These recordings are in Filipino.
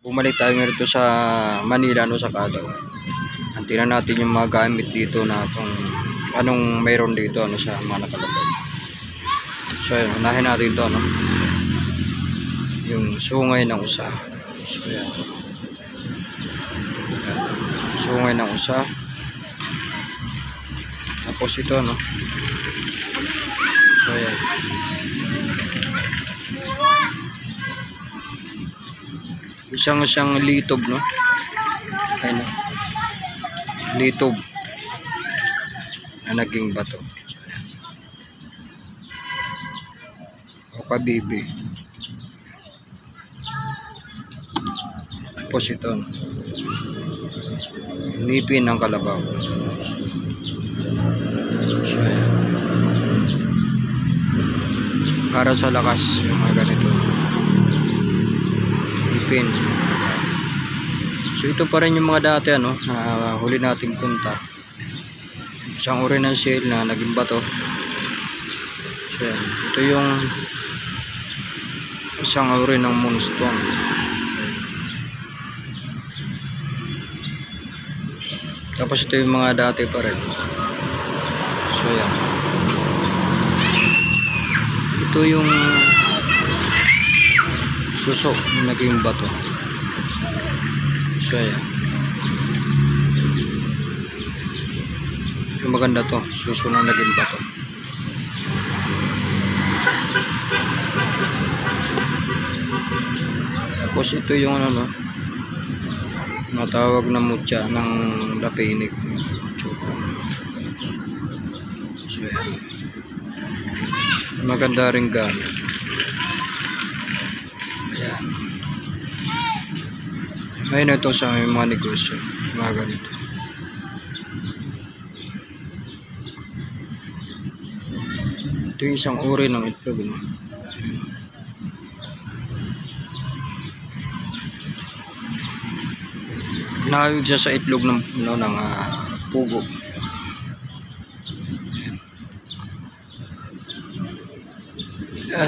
Bumalik tayo ngayon dito sa Manila, no, sa Cadaw. Tingnan natin yung mga gamit dito na kung anong mayroon dito, ano, sa mga nakalagay. So yun, unahin natin ito, no, yung sungay ng usa. So yan, sungay ng usa. Tapos ito, no, so yan, isang litob, no, ayun, no, litob na naging bato. O kabibi. Tapos ito, no, ngipin ng kalabaw. So yan, para sa lakas yung mga ganito, ngipin. So ito pa rin yung mga dati, ano, na huli nating punta. Isang uri ng shell na naging bato. So yan, ito yung isang uri ng moonstone. Tapos ito yung mga dati pa rin. So yan, ito yung suso na naging bato. So yan, yung maganda to, suso na naging bato. Tapos ito yung ano, no, matawag na mutya ng lapinig. So yan, maganda rin gamit. Ayan, ayun, ito sa mga negosyo, mga ganito. Ito yung isang uri ng itlog, no? Nakawig siya sa itlog ng, no, ng pugo.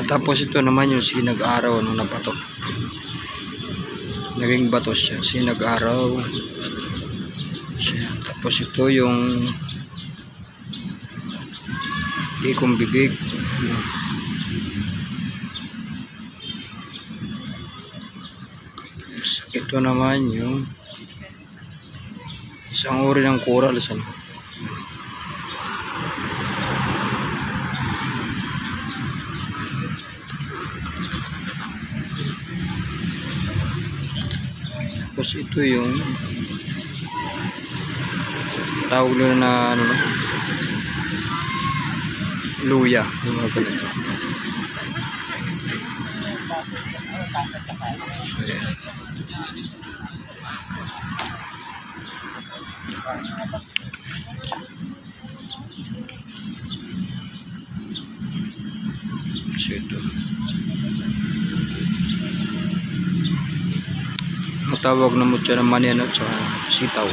Tapos ito naman yung sinag-araw, no, na bato. Naging bato siya, sinag-araw. Tapos ito yung ikong bibig. Ito naman yung isang uri ng coral, ano. Tapos ito yung tawag nila na ano, no, luya, yung mga ganito. So yan, so ito matawag na mutya ng manian at saka sitaw.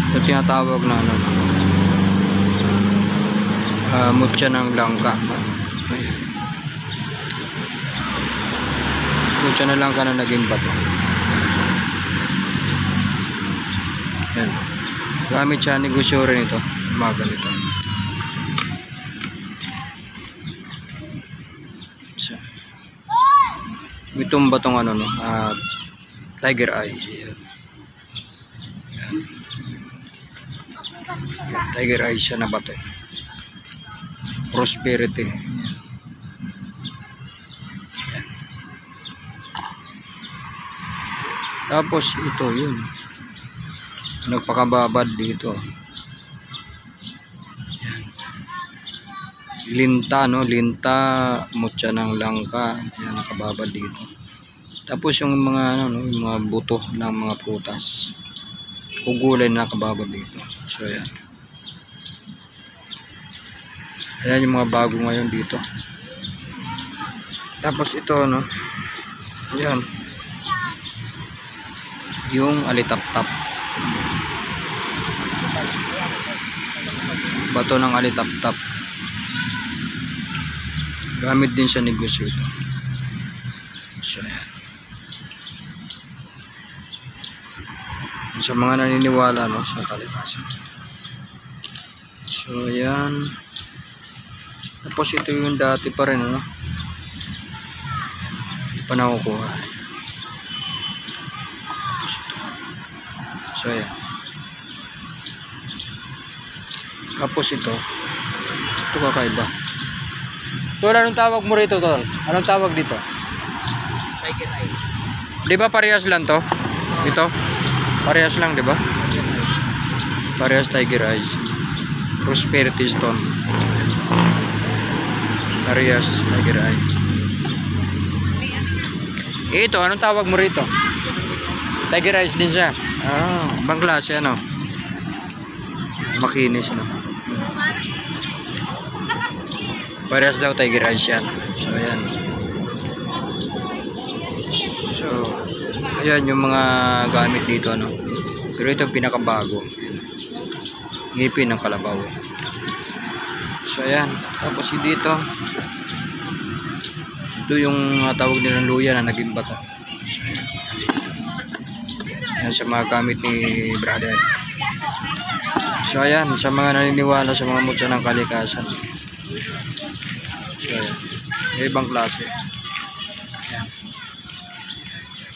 Ito tinatawag na ano, mutya ng langka. Mutya na langka na naging bato. Yan, gamit siya, negosyo rin ito, mga ganito. So, itong batong ano, no, tiger eye. Yan. Yan, tiger eye siya na bato. Prosperity. Yan. Tapos ito yun, nagpakababad dito. Yan. Linta, no, linta, mutya ng langka. Yan, nakababad dito. Tapos yung mga ano, no, yung mga buto ng mga prutas, ugulay na nakababad dito. So yan, ayan yung mga bago ngayon dito. Tapos ito, no, yan, yung alitap-tap. bato ng alitap-tap. Gamit din sa negosyo ito. So ayan. Sa mga naniniwala no, sa kalikasan. So ayan. Tapos ito yung dati pa rin ano. Hindi pa nakukuha. Tapos ito. So ayan. Tapos ito kakaiba. Tol, anong tawag mo rito, Tol? Anong tawag dito? Tiger eye. Di ba parehas lang to? Ito? Parehas lang, di ba? Parehas tiger eyes. Prosperity stone. Parehas tiger eye. Ito, anong tawag mo rito? Tiger eyes din siya. Ah, ibang klase ano? Makinis no? Parehas daw tiger eyes yan. So ayan. So ayan yung mga gamit dito ano. Pero ito yung pinakabago. Ngipin ng kalabaw. So ayan. Tapos dito ito yung tawag nilang luya na naging bato. So ayan. Ayan sa mga gamit ni brother. So ayan, sa mga naniniwala sa mga mutya ng kalikasan. So ayan, ibang klase.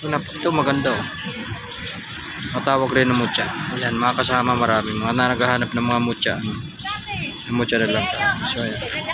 Ayan. Ito maganda oh. Matawag rin ng mutya. Ayan, mga kasama marami. Mga naghahanap ng mga mutya. Ano? Mutya na lang. So ayan.